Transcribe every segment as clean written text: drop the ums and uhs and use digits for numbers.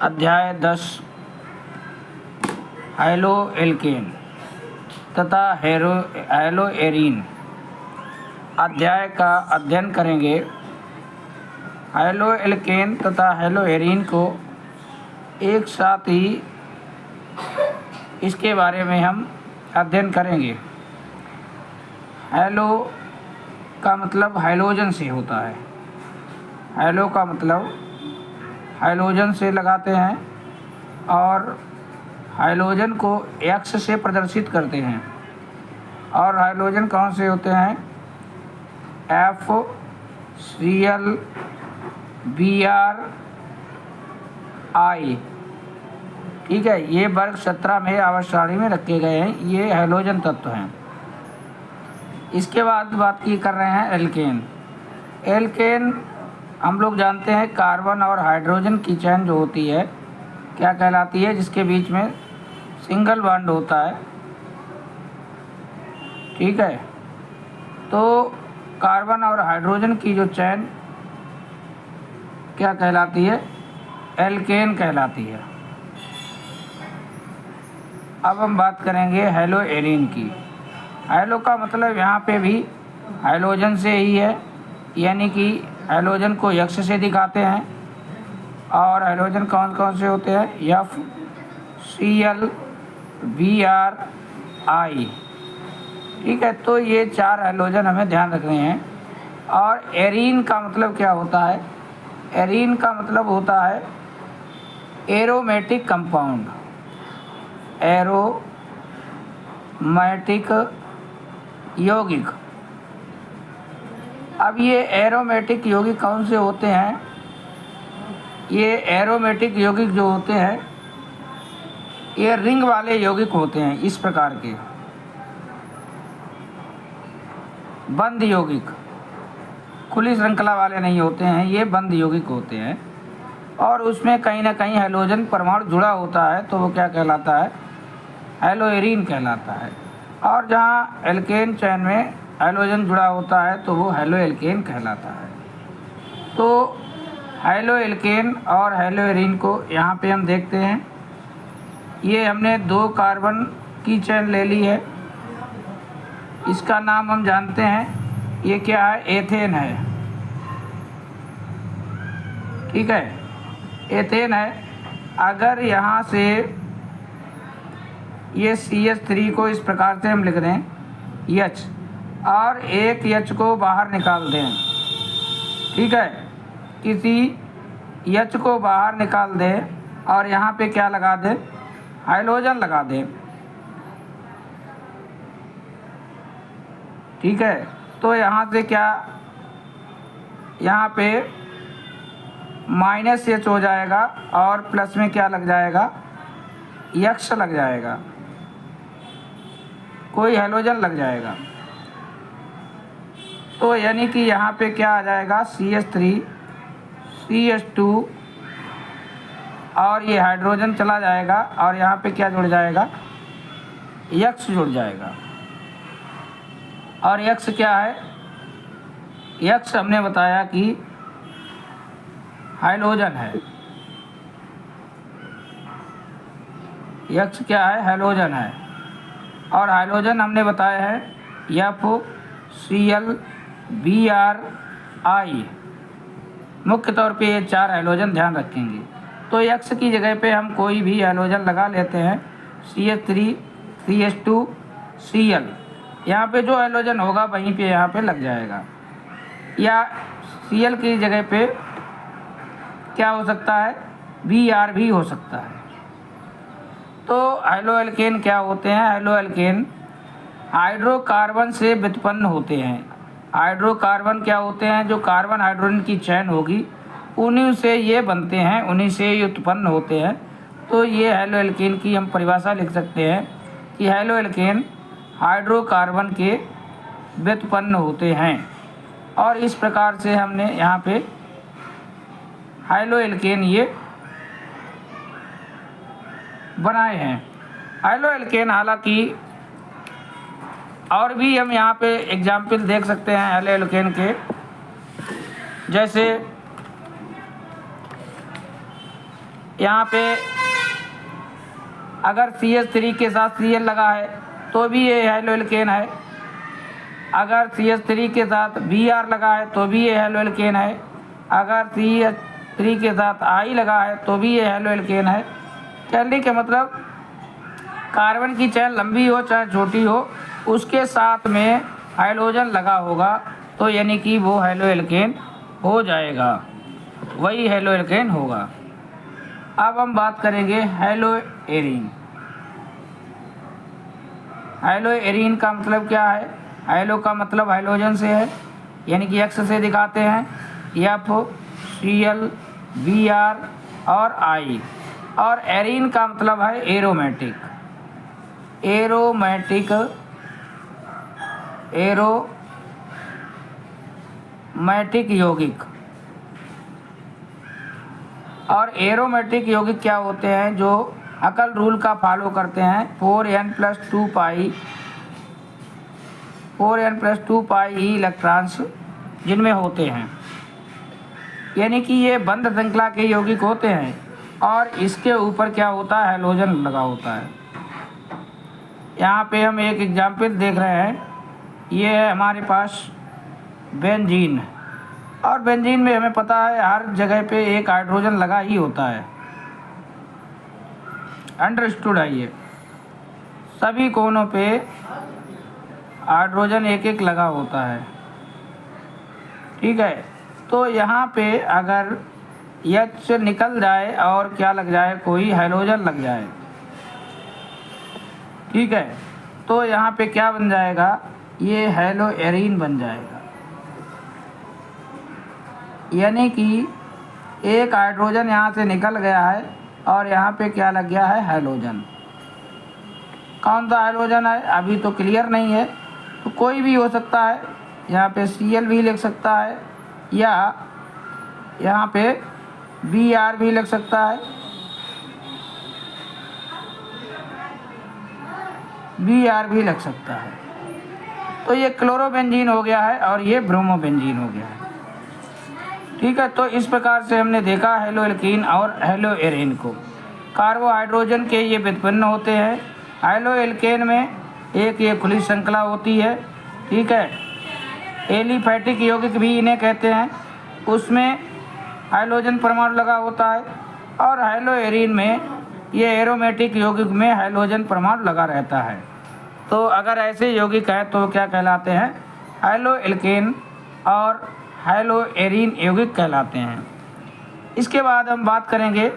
अध्याय 10 high-low alkene तथा high-low arene अध्याय का अध्ययन करेंगे। हाइलो एल्केन तथा हाइलो एरीन को एक साथ ही इसके बारे में हम अध्ययन करेंगे। हाइलो का मतलब हाइलोजन से होता है। हाइलो का मतलब हाइलोजन से लगाते हैं और हाइलोजन को एक्स से प्रदर्शित करते हैं। और हाइलोजन कौन से होते हैं? F, Cl, Br, I। ठीक है, ये वर्ग 17 में आवर्त सारणी में रखे गए हैं। ये हाइलोजन तत्व हैं। इसके बाद बात की कर रहे हैं एल्केन। एल्केन हम लोग जानते हैं कार्बन और हाइड्रोजन की चेन जो होती है क्या कहलाती है? जिसके बीच में सिंगल बॉन्ड होता है। ठीक है, तो कार्बन और हाइड्रोजन की जो चेन क्या कहलाती है? एल्केन कहलाती है। अब हम बात करेंगे हाइलो एरीन की। हाइलो का मतलब यहाँ पे भी हाइलोजन से ही है, यानी कि हाइलोजन को यक्ष से दिखाते हैं। और हाइलोजन कौन कौन से होते हैं? F, Cl, Br, I। ठीक है, तो ये 4 हाइलोजन हमें ध्यान रखने हैं। और एरीन का मतलब क्या होता है? एरीन का मतलब होता है एरोमेटिक कंपाउंड। एरोमेटिक यौगिक। अब ये एरोमेटिक यौगिक कौन से होते हैं? ये एरोमेटिक यौगिक जो होते हैं ये रिंग वाले यौगिक होते हैं, इस प्रकार के बंद यौगिक। खुली श्रृंखला वाले नहीं होते हैं, ये बंद यौगिक होते हैं। और उसमें कहीं ना कहीं हाइलोजन परमाणु जुड़ा होता है, तो वो क्या कहलाता है? हाइलो एरीन कहलाता है। और जहाँ एल्केन चेन में हाइलोजन जुड़ा होता है तो वो हाइलो एल्केन कहलाता है। तो हाइलो एल्केन और हाइलो एरीन को यहाँ पे हम देखते हैं। ये हमने 2 कार्बन की चेन ले ली है। इसका नाम हम जानते हैं, ये क्या है? एथेन है। ठीक है, एथेन है। अगर यहाँ से ये CH3 को इस प्रकार से हम लिख दें H, और एक H को बाहर निकाल दें। ठीक है, किसी H को बाहर निकाल दें और यहाँ पे क्या लगा दें? हाइलोजन लगा दें। ठीक है, तो यहाँ से क्या, यहाँ पे -H हो जाएगा और प्लस में क्या लग जाएगा? X लग जाएगा, कोई हाइलोजन लग जाएगा। तो यानी कि यहाँ पे क्या आ जाएगा? CH3, CH2 और ये हाइड्रोजन चला जाएगा और यहाँ पे क्या जुड़ जाएगा? X जुड़ जाएगा। और X क्या है? X हमने बताया कि हाइलोजन है। X क्या है? हाइलोजन है। और हाइलोजन हमने बताया है F, Cl, Br, I। मुख्य तौर पे ये 4 हाइलोजन ध्यान रखेंगे। तो X की जगह पे हम कोई भी हाइलोजन लगा लेते हैं, CH3, CH2, Cl। यहाँ पे जो हाइलोजन होगा वहीं पे यहाँ पे लग जाएगा। या Cl की जगह पे क्या हो सकता है? Br भी हो सकता है। तो हाइलो एल्केन क्या होते हैं? हाइलो एल्केन हाइड्रोकार्बन से व्युत्पन्न होते हैं। हाइड्रोकार्बन क्या होते हैं? जो कार्बन हाइड्रोजन की चेन होगी उन्हीं से ये बनते हैं, उन्हीं से ये उत्पन्न होते हैं। तो ये हाइलो एल्केन की हम परिभाषा लिख सकते हैं कि हाइलो एल्केन हाइड्रोकार्बन के व्युत्पन्न होते हैं। और इस प्रकार से हमने यहाँ पे हाइलो एल्केन ये बनाए हैं। हाइलो एल्केन हालांकि और भी हम यहाँ पे एग्जाम्पल देख सकते हैं हाइलो एल्केन के, जैसे यहाँ पे अगर CH3 के साथ Cl लगा है तो भी ये हैलो एल्केन है। अगर CH3 के साथ Br लगा है तो भी ये हैलो एल्केन है। अगर CH3 के साथ I लगा है तो भी ये हैलो एल्केन है। कहने के मतलब कार्बन की चाहे लंबी हो चाहे छोटी हो, उसके साथ में हाइड्रोजन लगा होगा तो यानी कि वो हैलो एल्केन हो जाएगा, वही हैलो एल्केन होगा। अब हम बात करेंगे हैलो एरीन। हैलो एरीन का मतलब क्या है? हैलो का मतलब हाइड्रोजन से है, यानी कि X से दिखाते हैं, F, Cl, Br और I। और एरीन का मतलब है एरोमेटिक। एरोमेटिक यौगिक। और एरोमेटिक यौगिक क्या होते हैं? जो हकल रूल का फॉलो करते हैं, 4n+2 पाई ई इलेक्ट्रॉन्स जिनमें होते हैं, यानी कि ये बंद श्रृंखला के यौगिक होते हैं और इसके ऊपर क्या होता है? हैलोजन लगा होता है। यहाँ पे हम एक एग्जाम्पल देख रहे हैं, ये है हमारे पास बेंजीन। और बेंजीन में हमें पता है हर जगह पे एक हाइड्रोजन लगा ही होता है। अंडरस्टूड है? ये सभी कोनों पे हाइड्रोजन एक एक लगा होता है, ठीक है। तो यहाँ पे अगर H निकल जाए और क्या लग जाए? कोई हैलोजन लग जाए, ठीक है, तो यहाँ पे क्या बन जाएगा? ये हैलो एरीन बन जाएगा। यानी कि एक हाइड्रोजन यहाँ से निकल गया है और यहाँ पे क्या लग गया है? हैलोजन। कौन सा हैलोजन है अभी तो क्लियर नहीं है, तो कोई भी हो सकता है। यहाँ पे Cl भी लिख सकता है या यहाँ पे Br भी लिख सकता है, Br भी लग सकता है। तो ये क्लोरोबेंजीन हो गया है और ये ब्रोमोबेंजीन हो गया है, ठीक है। तो इस प्रकार से हमने देखा हैलो एल्कीन और हैलो एरीन को। कार्बोहाइड्रोजन के ये व्युत्पन्न होते हैं। हैलो एल्केन में एक ये खुली श्रृंखला होती है, ठीक है। एलिफैटिक यौगिक भी इन्हें कहते हैं, उसमें हाइड्रोजन परमाणु लगा होता है। और हैलो एरीन में ये एरोमेटिक यौगिक में हाइड्रोजन परमाणु लगा रहता है। तो अगर ऐसे यौगिक हैं तो क्या कहलाते हैं? हैलो एल्केन और हैलो एरीन यौगिक कहलाते हैं। इसके बाद हम बात करेंगे,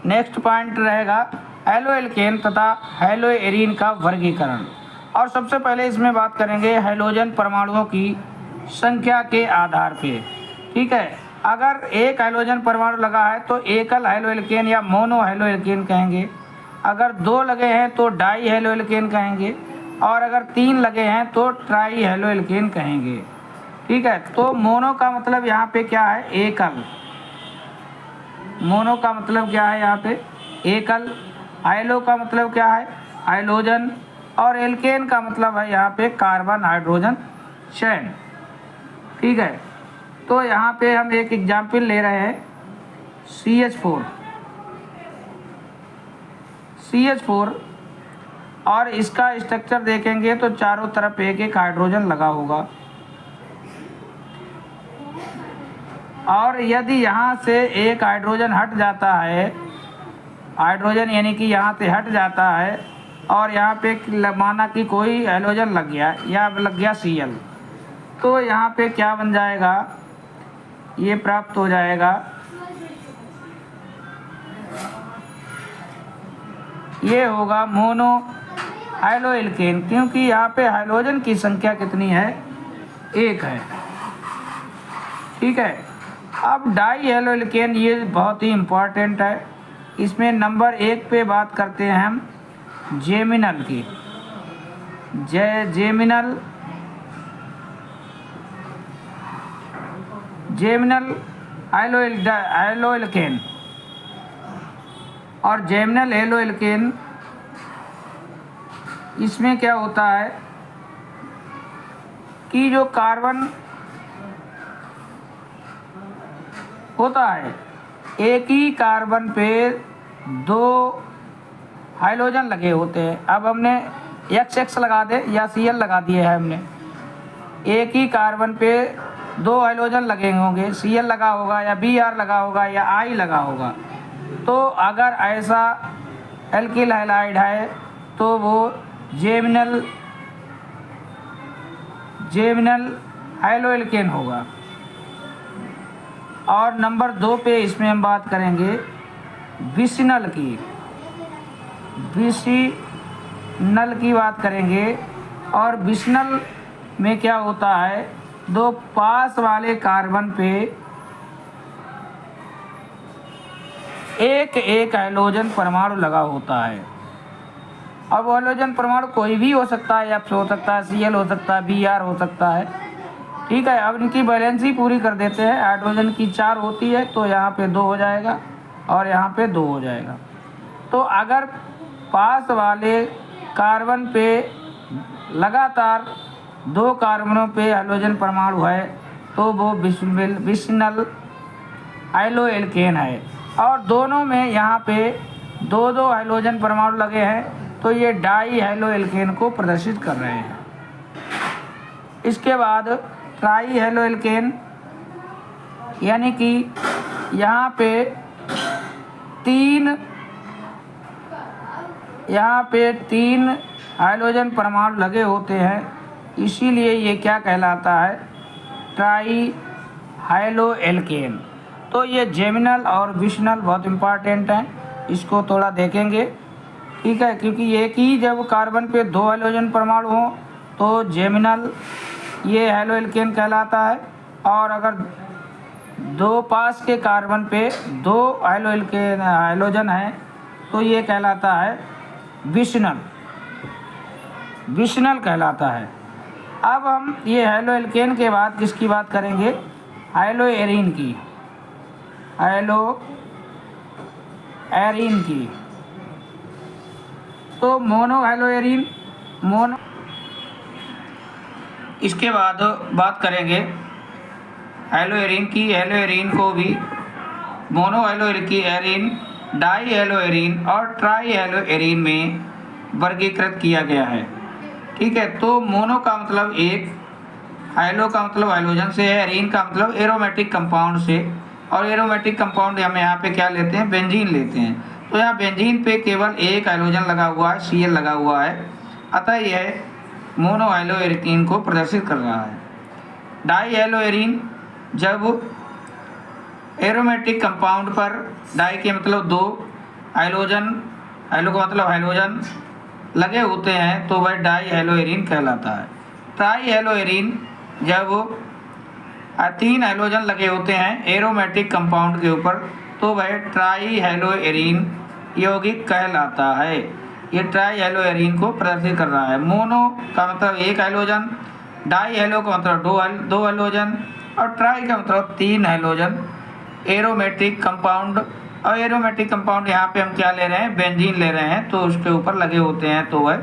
नेक्स्ट पॉइंट रहेगा हैलो एल्केन तथा हैलो एरीन का वर्गीकरण। और सबसे पहले इसमें बात करेंगे हाइड्रोजन परमाणुओं की संख्या के आधार पे, ठीक है। अगर एक हाइड्रोजन परमाणु लगा है तो एकल हैलो एल्केन या मोनो हैलो एल्केन कहेंगे। अगर दो लगे हैं तो डाई हैलो एल्केन कहेंगे। और अगर तीन लगे हैं तो ट्राई हैलो एल्केन कहेंगे, ठीक है। तो मोनो का मतलब यहाँ पे क्या है? एकल। मोनो का मतलब क्या है? यहाँ पे एकल। हाइलो का मतलब क्या है? हाइड्रोजन। और एल्केन का मतलब है यहाँ पे कार्बन हाइड्रोजन चैन, ठीक है। तो यहाँ पे हम एक एग्जाम्पल ले रहे हैं, CH4 और इसका स्ट्रक्चर देखेंगे तो चारों तरफ एक एक हाइड्रोजन लगा होगा। और यदि यहाँ से एक हाइड्रोजन हट जाता है, हाइड्रोजन यानी कि यहाँ से हट जाता है और यहाँ पे माना कि कोई हाइड्रोजन लग गया या लग गया Cl, तो यहाँ पे क्या बन जाएगा? ये प्राप्त हो जाएगा, ये होगा मोनो हैलो एल्केन, क्योंकि यहाँ पे हाइड्रोजन की संख्या कितनी है? एक है, ठीक है। अब डाई हैलो एल्केन ये बहुत ही इम्पोर्टेंट है। इसमें नंबर 1 पे बात करते हैं हम जेमिनल की। Geminal halo alkane. और जेमिनल हैलो एल्केन इसमें क्या होता है कि जो कार्बन होता है, एक ही कार्बन पे दो हाइड्रोजन लगे होते हैं। अब हमने XX लगा दे या Cl लगा दिए है हमने, एक ही कार्बन पे दो हाइड्रोजन लगे होंगे, Cl लगा होगा या Br लगा होगा या I लगा होगा। तो अगर ऐसा एल्किल हैलाइड है तो वो जेमिनल हाइड्रोएल्केन होगा। और नंबर 2 पे इसमें हम बात करेंगे विसिनल की बात करेंगे। और विसिनल में क्या होता है, दो पास वाले कार्बन पे एक हाइड्रोजन परमाणु लगा होता है। अब हाइड्रोजन परमाणु कोई भी हो सकता है, F हो सकता है, Cl हो सकता है, Br हो सकता है। ठीक है, अब इनकी बैलेंस ही पूरी कर देते हैं। हाइड्रोजन की 4 होती है तो यहाँ पे 2 हो जाएगा और यहाँ पे 2 हो जाएगा। तो अगर पास वाले कार्बन पे लगातार 2 कार्बनों पे हाइड्रोजन परमाणु है तो वो विसिनल हाइड्रोएल्केन है। और दोनों में यहाँ पे 2 हाइड्रोजन परमाणु लगे हैं तो ये डाई हाइड्रोएल्केन को प्रदर्शित कर रहे हैं। इसके बाद ट्राई हाइड्रोएल्केन, यानी कि यहाँ पे 3 हाइड्रोजन परमाणु लगे होते हैं, इसीलिए ये क्या कहलाता है, ट्राई हाइड्रोएल्केन। तो ये जेमिनल और विसिनल बहुत इम्पॉर्टेंट हैं, इसको थोड़ा देखेंगे। ठीक है, क्योंकि एक ही जब कार्बन पे 2 हाइड्रोजन परमाणु हों तो जेमिनल ये हाइड्रोएल्केन कहलाता है, और अगर 2 पास के कार्बन पे 2 हाइड्रोजन हैं तो ये कहलाता है विसिनल कहलाता है। अब हम ये हाइड्रोएल्केन के बाद किसकी बात करेंगे, हाइड्रोएरीन की। तो मोनोहाइड्रोएरीन इसके बाद बात करेंगे हाइड्रोएरीन की। हाइड्रोएरीन को भी मोनोहाइड्रोएरीन, डाईहाइड्रोएरीन और ट्राईहाइड्रोएरीन में वर्गीकृत किया गया है। ठीक है, तो मोनो का मतलब एक, हाइड्रो का मतलब हाइड्रोजन से है, एरीन का मतलब एरोमेटिक कंपाउंड से। और एरोमेटिक कंपाउंड हम यहाँ पे क्या लेते हैं, बेंजीन लेते हैं। तो यहाँ बेंजीन पे केवल एक हाइड्रोजन लगा हुआ है, Cl लगा हुआ है, अतः यह मोनोहाइड्रोएरीन को प्रदर्शित कर रहा है। डाईहाइड्रोएरीन जब एरोमेटिक कंपाउंड पर डाई के मतलब 2 हाइड्रोजन, हाइड्रो का मतलब हाइड्रोजन लगे होते हैं तो वह डाईहाइड्रोएरीन कहलाता है। ट्राईहाइड्रोएरीन जब 3 हाइड्रोजन लगे होते हैं एरोमेटिक कंपाउंड के ऊपर तो वह ट्राईहाइड्रोएरीन यौगिक कहलाता है। ये ट्राईहाइड्रोएरीन को प्रदर्शित कर रहा है। मोनो का मतलब एक हाइड्रोजन, डाईहाइड्रो का मतलब 2 हाइड्रोजन और ट्राई का मतलब 3 हाइड्रोजन एरोमेटिक कंपाउंड। और एरोमेटिक कंपाउंड यहाँ पे हम क्या ले रहे हैं, बेंजीन ले रहे हैं, तो उसके ऊपर लगे होते हैं तो वह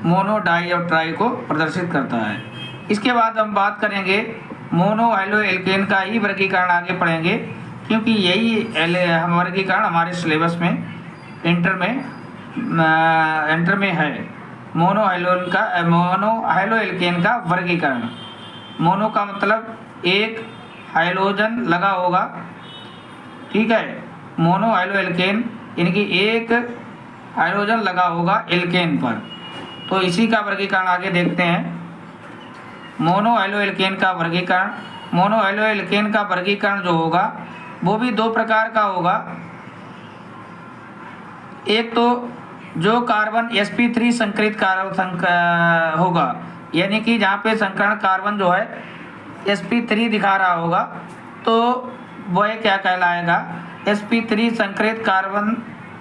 मोनो, डाई और ट्राई को प्रदर्शित करता है। इसके बाद हम बात करेंगे मोनोहाइड्रोएल्केन का ही वर्गीकरण आगे पढ़ेंगे, क्योंकि यही वर्गीकरण हमारे सिलेबस में इंटर में है। मोनोहाइड्रोएल्केन का वर्गीकरण। मोनो का मतलब एक हाइड्रोजन लगा होगा, ठीक है, मोनोहाइड्रोएल्केन यानी कि एक हाइड्रोजन लगा होगा एल्केन पर। तो इसी का वर्गीकरण आगे देखते हैं। मोनोहाइड्रोएल्केन का वर्गीकरण जो होगा वो भी 2 प्रकार का होगा। एक तो जो कार्बन sp3 संकरित कार्बन होगा, यानी कि जहाँ पे संकरण कार्बन जो है sp3 दिखा रहा होगा तो वह क्या कहलाएगा, sp3 संकरित कार्बन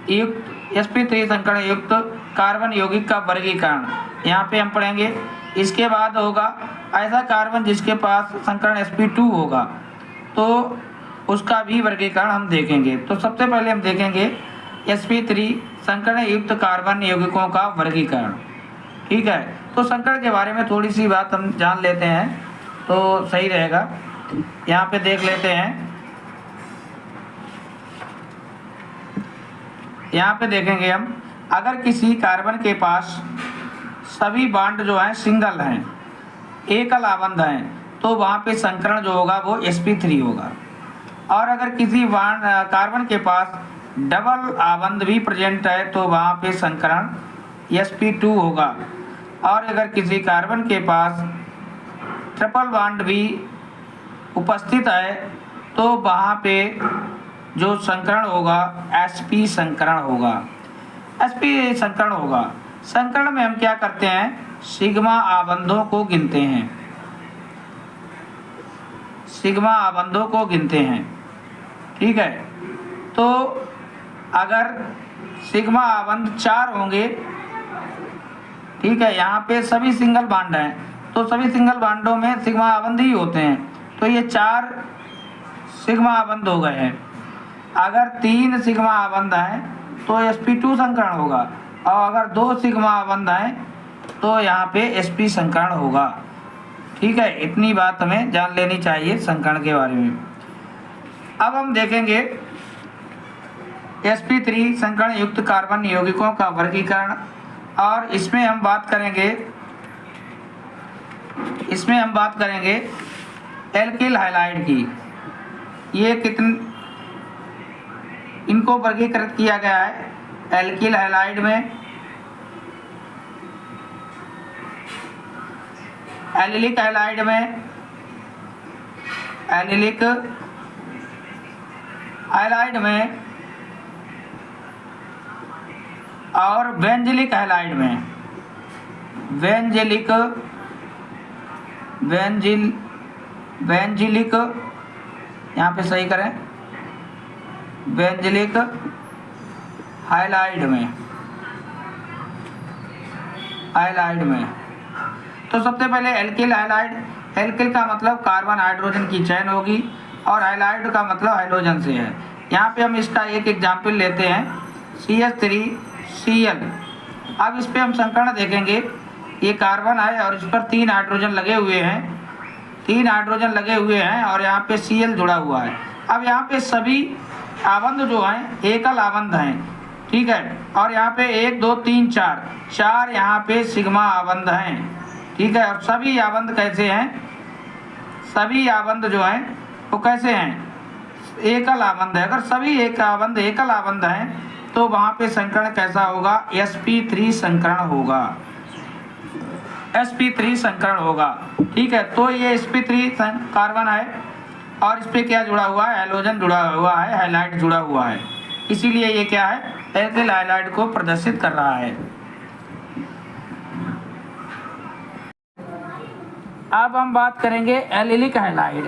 युक्त, sp3 संकरण युक्त कार्बन यौगिक का वर्गीकरण यहाँ पे हम पढ़ेंगे। इसके बाद होगा ऐसा कार्बन जिसके पास संकरण sp2 होगा तो उसका भी वर्गीकरण हम देखेंगे। तो सबसे पहले हम देखेंगे sp3 संकरण युक्त कार्बन यौगिकों का वर्गीकरण। ठीक है, तो संकरण के बारे में थोड़ी सी बात हम जान लेते हैं तो सही रहेगा। यहाँ पे देख लेते हैं यहाँ पे देखेंगे हम, अगर किसी कार्बन के पास सभी बॉन्ड जो हैं सिंगल हैं, एकल आबंध हैं, तो वहाँ पे संकरण जो होगा वो sp3 होगा। और अगर किसी कार्बन के पास डबल आबंध भी प्रेजेंट है तो वहाँ पे संकरण sp2 होगा। और अगर किसी कार्बन के पास ट्रिपल बॉन्ड भी उपस्थित है तो वहाँ पे जो संकरण होगा sp संकरण होगा, sp संकरण होगा। संकरण में हम क्या करते हैं, सिग्मा आबंधों को गिनते हैं, सिग्मा आबंधों को गिनते हैं। ठीक है, तो अगर सिग्मा आबंध 4 होंगे, ठीक है, यहाँ पे सभी सिंगल बॉन्ड हैं तो सभी सिंगल बॉन्डों में सिग्मा आबंध ही होते हैं, तो ये 4 सिग्मा आबंध हो गए हैं। अगर 3 सिग्मा आबंध हैं तो sp2 संकरण होगा, और अगर 2 सिग्मा आबंध हैं तो यहाँ पे sp संकरण होगा। ठीक है, इतनी बात हमें जान लेनी चाहिए संकरण के बारे में। अब हम देखेंगे sp3 संकरण युक्त कार्बन यौगिकों का वर्गीकरण, और इसमें हम बात करेंगे एल्किल हैलाइड की। ये इनको वर्गीकृत किया गया है एल्किल हैलाइड में, एलिलिक हैलाइड में, एलिलिक हैलाइड में, और बेंजिलिक हैलाइड में, बेंजिलिक यहाँ पे सही करें, बेंजिलिक हैलाइड में। तो सबसे पहले एल्किल हैलाइड, एल्किल का मतलब कार्बन हाइड्रोजन की चैन होगी, और हैलाइड का मतलब हाइड्रोजन से है। यहाँ पे हम इसका एक एग्जाम्पल लेते हैं, CH3Cl। अब इस पे हम संकरण देखेंगे, ये कार्बन है और इस पर 3 हाइड्रोजन लगे हुए हैं, और यहाँ पे Cl जुड़ा हुआ है। अब यहाँ पे सभी आबंध जो हैं एकल आबंध हैं, ठीक है, और यहाँ पे 1 2 3 4 यहाँ पे सिग्मा आबंध हैं, ठीक है। और सभी आबंध कैसे हैं, सभी आबंध जो हैं वो कैसे हैं, एकल आबंध है। अगर सभी एकल आबंध हैं तो वहाँ पे संकरण कैसा होगा, sp3 संकरण होगा, sp3 संकरण होगा। ठीक है, तो ये sp3 कार्बन है और इस पे क्या जुड़ा हुआ है, हैलोजन जुड़ा हुआ है, हैलाइड जुड़ा हुआ है, इसीलिए ये क्या है, एल्किल हैलाइड को प्रदर्शित कर रहा है। अब हम बात करेंगे एलिलिक हैलाइड।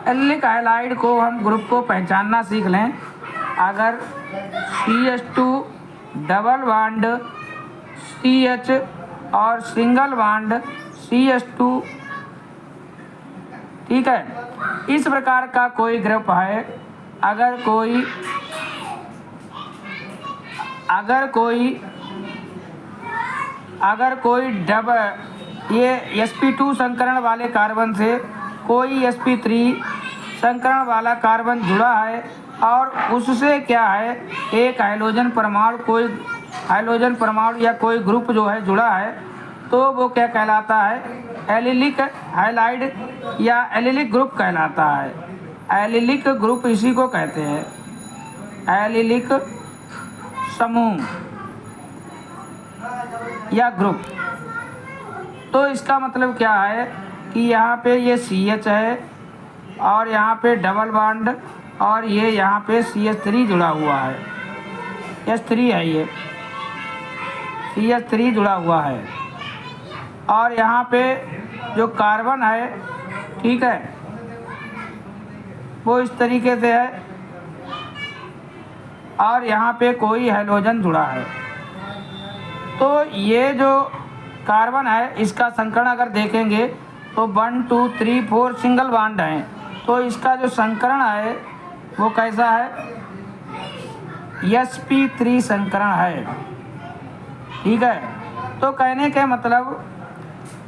एलिलिक हैलाइड को हम ग्रुप को पहचानना सीख लें। अगर CH2 डबल बॉन्ड CH और सिंगल बॉन्ड CH2, ठीक है, इस प्रकार का कोई ग्रुप है, अगर कोई ये sp2 संकरण वाले कार्बन से कोई sp3 संकरण वाला कार्बन जुड़ा है और उससे क्या है, एक हाइड्रोजन परमाणु या कोई ग्रुप जो है जुड़ा है, तो वो क्या कहलाता है, एलिलिक हैलाइड या एलिलिक ग्रुप कहलाता है। एलिलिक ग्रुप इसी को कहते हैं, एलिलिक समूह या ग्रुप। तो इसका मतलब क्या है कि यहाँ पे ये CH है और यहाँ पे डबल बॉन्ड, और ये यहाँ पे CH3 जुड़ा हुआ है, H3 है, ये CH3 जुड़ा हुआ है, और यहाँ पे जो कार्बन है, ठीक है, वो इस तरीके से है, और यहाँ पे कोई हैलोजन जुड़ा है। तो ये जो कार्बन है इसका संकरण अगर देखेंगे तो 1 2 3 4 सिंगल बॉन्ड हैं, तो इसका जो संकरण है वो कैसा है, sp3 संकरण है। ठीक है, तो कहने के मतलब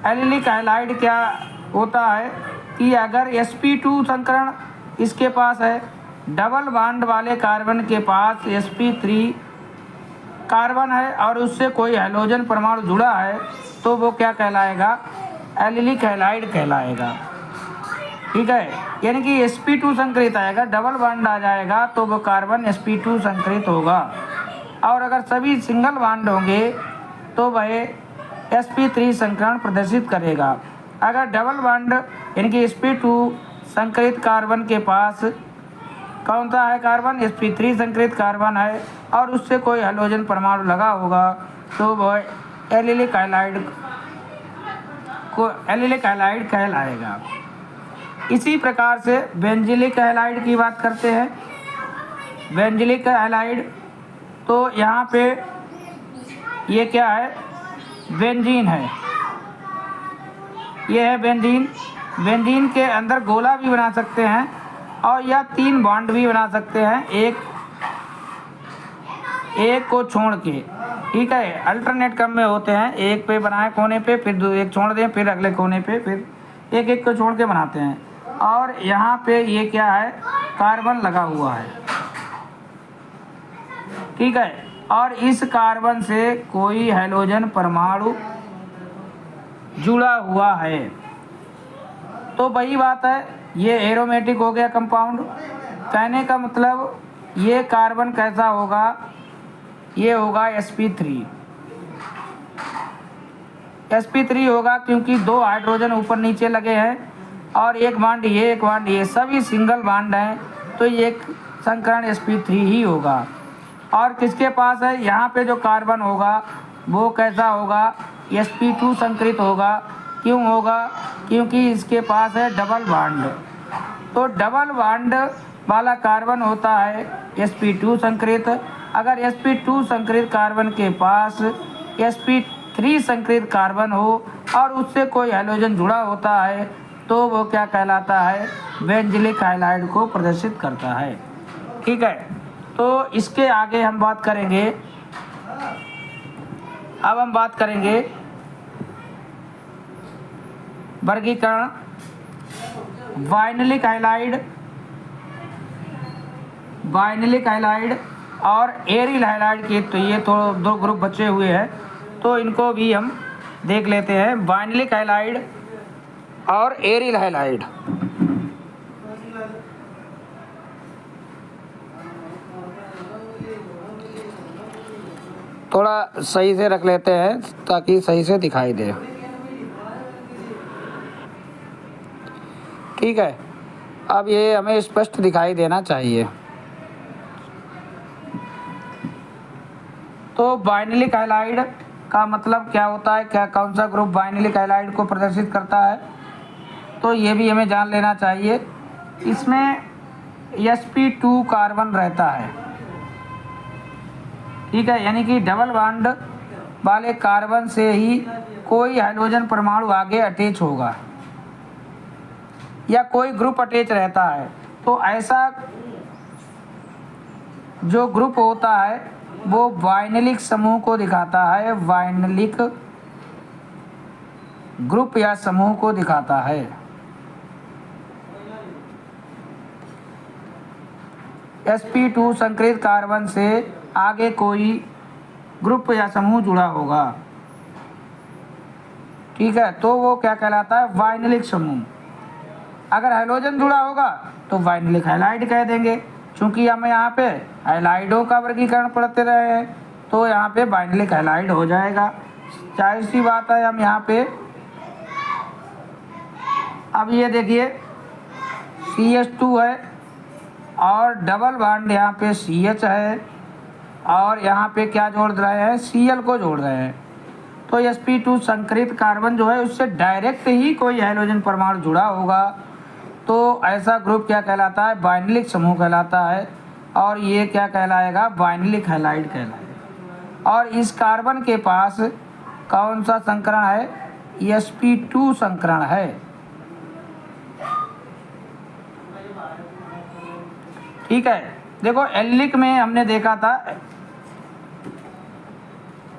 एलिलिक हैलाइड क्या होता है कि अगर sp2 संकरण इसके पास है, डबल बॉन्ड वाले कार्बन के पास sp3 कार्बन है और उससे कोई हाइड्रोजन परमाणु जुड़ा है तो वो क्या कहलाएगा, एलिलिक हैलाइड कहलाएगा। ठीक है, यानी कि sp2 संकरित आएगा, डबल बॉन्ड आ जाएगा तो वो कार्बन sp2 संकरित होगा, और अगर सभी सिंगल बॉन्ड होंगे तो वह sp3 संकरण प्रदर्शित करेगा। अगर डबल बॉन्ड यानी कि sp2 संकरित कार्बन के पास कौन सा है, कार्बन sp3 संकरित कार्बन है और उससे कोई हाइड्रोजन परमाणु लगा होगा तो वह एलिलिक हैलाइड कहलाएगा। इसी प्रकार से बेंजिलिक हैलाइड की बात करते हैं। बेंजिलिक हैलाइड तो यहाँ पे ये क्या है, बेंजीन है, ये है बेंजीन। बेंजीन के अंदर गोला भी बना सकते हैं और या 3 बॉन्ड भी बना सकते हैं, एक को छोड़ के। ठीक है, अल्टरनेट क्रम में होते हैं, एक पे बनाए कोने पे, फिर एक छोड़ दें, फिर अगले कोने पे, फिर एक को छोड़ के बनाते हैं। और यहाँ पे ये क्या है, कार्बन लगा हुआ है। ठीक है, और इस कार्बन से कोई हाइड्रोजन परमाणु जुड़ा हुआ है तो वही बात है, ये एरोमेटिक हो गया कंपाउंड। कहने का मतलब ये कार्बन कैसा होगा, ये होगा sp3 होगा, क्योंकि 2 हाइड्रोजन ऊपर नीचे लगे हैं और एक बॉन्ड ये, एक बॉन्ड ये, सभी सिंगल बॉन्ड हैं तो ये संकरण sp3 ही होगा। और किसके पास है, यहाँ पे जो कार्बन होगा वो कैसा होगा, sp2 संकरित होगा। क्यों होगा, क्योंकि इसके पास है डबल बॉन्ड, तो डबल बॉन्ड वाला कार्बन होता है sp2 संकरित। अगर sp2 संकरित कार्बन के पास sp3 संकरित कार्बन हो और उससे कोई हाइड्रोजन जुड़ा होता है तो वो क्या कहलाता है, बेंजिलिक हैलाइड को प्रदर्शित करता है। ठीक है, तो इसके आगे हम बात करेंगे, अब हम बात करेंगे वर्गीकरण वाइनलिक हैलाइड और एरिल हैलाइड की। तो ये तो 2 ग्रुप बचे हुए हैं तो इनको भी हम देख लेते हैं, वाइनलिक हैलाइड और एरिल हैलाइड। थोड़ा सही से रख लेते हैं ताकि सही से दिखाई दे। ठीक है, अब ये हमें स्पष्ट दिखाई देना चाहिए। तो वाइनलिक हैलाइड का मतलब क्या होता है, क्या कौन सा ग्रुप वाइनलिक हैलाइड को प्रदर्शित करता है, तो ये भी हमें जान लेना चाहिए। इसमें sp2 कार्बन रहता है। ठीक है, यानी कि डबल बॉन्ड वाले कार्बन से ही कोई हाइड्रोजन परमाणु आगे अटैच होगा या कोई ग्रुप अटैच रहता है। तो ऐसा जो ग्रुप होता है वो वाइनलिक समूह को दिखाता है, वाइनलिक ग्रुप या समूह को दिखाता है। sp2 संकरित कार्बन से आगे कोई ग्रुप या समूह जुड़ा होगा। ठीक है, तो वो क्या कहलाता है, वाइनलिक समूह। अगर हाइड्रोजन जुड़ा होगा तो वाइनलिक हैलाइड कह देंगे, क्योंकि हम यहाँ पे हैलाइडों का वर्गीकरण पढ़ते रहे हैं तो यहाँ पे वाइनलिक हैलाइड हो जाएगा, जाहिर सी बात है। हम यहाँ पे अब ये देखिए CH2 है और डबल बॉन्ड यहाँ पे CH है और यहाँ पे क्या जोड़ रहे हैं, Cl को जोड़ रहे हैं। तो sp2 संकरित कार्बन जो है उससे डायरेक्ट ही कोई हाइड्रोजन परमाणु जुड़ा होगा तो ऐसा ग्रुप क्या कहलाता है, वाइनलिक समूह कहलाता है और ये क्या कहलाएगा, वाइनलिक हैलाइड कहलाएगा। और इस कार्बन के पास कौन सा संकरण है, sp2 संकरण है। ठीक है, देखो एलिलिक में हमने देखा था,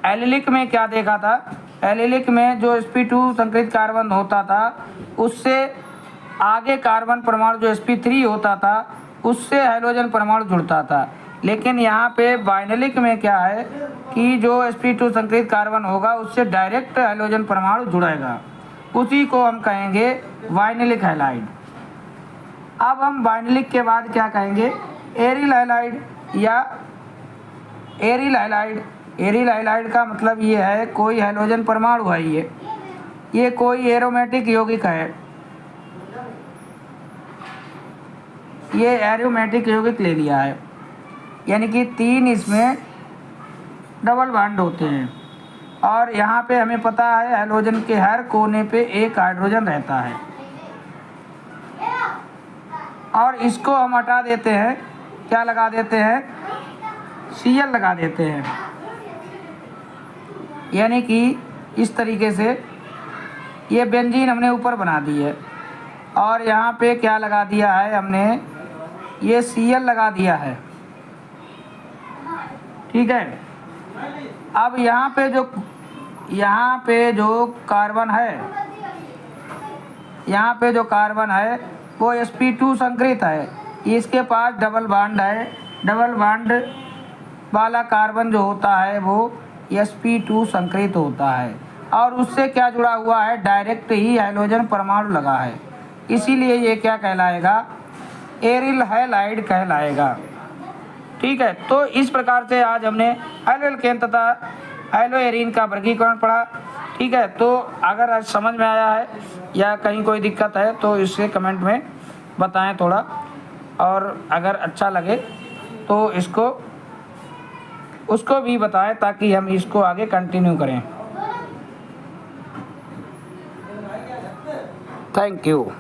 एलिलिक में क्या देखा था, एलिलिक में जो sp2 संकरित कार्बन होता था उससे आगे कार्बन परमाणु जो sp3 होता था उससे हाइड्रोजन परमाणु जुड़ता था। लेकिन यहाँ पे वाइनलिक में क्या है कि जो sp2 संकरित कार्बन होगा उससे डायरेक्ट हाइड्रोजन परमाणु जुड़ेगा, उसी को हम कहेंगे वाइनलिक हैलाइड। अब हम वाइनलिक के बाद क्या कहेंगे, एरिल हैलाइड या एरिल हैलाइड। एरिल हैलाइड का मतलब ये है कोई हाइड्रोजन परमाणु है, ये कोई एरोमेटिक यौगिक है, ये एरोमेटिक यौगिक ले लिया है, यानी कि 3 इसमें डबल बॉन्ड होते हैं। और यहाँ पे हमें पता है हाइड्रोजन के हर कोने पे एक हाइड्रोजन रहता है, और इसको हम हटा देते हैं, क्या लगा देते हैं, Cl लगा देते हैं। यानी कि इस तरीके से ये बेंजीन हमने ऊपर बना दी है, और यहाँ पे क्या लगा दिया है हमने, ये Cl लगा दिया है, ठीक है। अब यहाँ पे जो कार्बन है, यहाँ पे जो कार्बन है वो sp2 संकरित है, इसके पास डबल बॉन्ड है, डबल बॉन्ड वाला कार्बन जो होता है वो sp2 संकरित होता है, और उससे क्या जुड़ा हुआ है, डायरेक्ट ही हाइड्रोजन परमाणु लगा है, इसीलिए ये क्या कहलाएगा, एरिल हैलाइड कहलाएगा, ठीक है। तो इस प्रकार से आज हमने हैलो एल्केन तथा हैलो एरीन का वर्गीकरण पढ़ा, ठीक है। तो अगर आज समझ में आया है या कहीं कोई दिक्कत है तो इससे कमेंट में बताएं थोड़ा, और अगर अच्छा लगे तो उसको भी बताएं ताकि हम इसको आगे कंटिन्यू करें। Thank you.